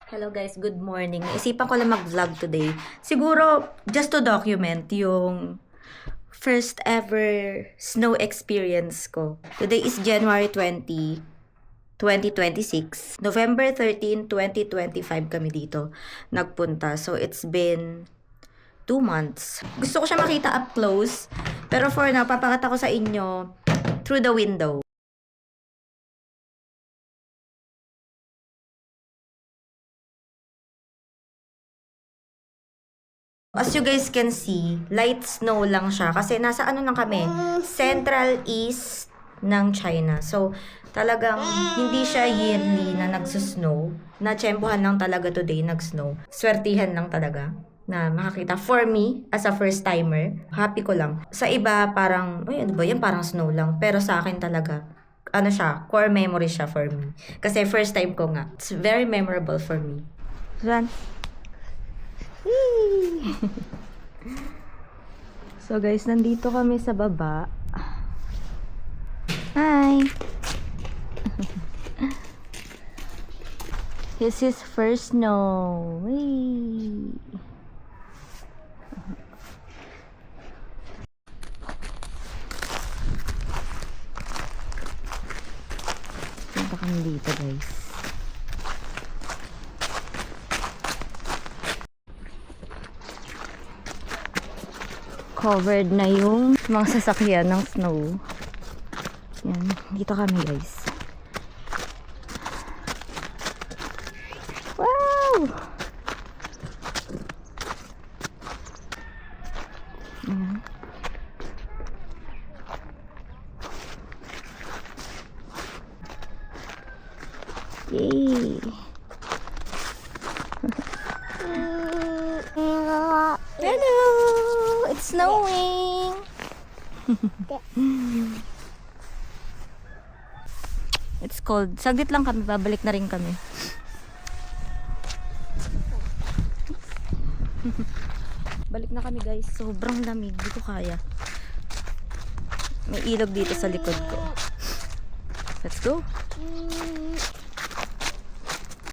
Hello guys, good morning. Naisipan ko lang mag-vlog today. Siguro, just to document yung first ever snow experience ko. Today is January 20, 2026. November 13, 2025 kami dito nagpunta. So, it's been 2 months. Gusto ko siya makita up close. Pero for now, papakita ko sa inyo through the window. As you guys can see, light snow lang siya. Kasi nasa ano lang kami, Central East ng China. So, talagang hindi siya yearly na nagsusnow. Natsyempohan lang talaga today nag-snow. Swertihan lang talaga na makakita. For me, as a first timer, happy ko lang. Sa iba, parang, ay ano ba yan, parang snow lang. Pero sa akin talaga, ano siya, core memory siya for me. Kasi first time ko nga. It's very memorable for me. Run. So guys, nandito kami sa baba. Hi! This is first snow. Whee! Punta kami dito guys. Covered na yung mga sasakyan ng snow. Yan, dito kami guys. Wow! Yan. Yay! Hello! It's snowing! It's cold. Saglit lang kami, babalik na rin kami. Balik na kami guys. Sobrang lamig. Di ko kaya. May ilog dito sa likod ko. Let's go!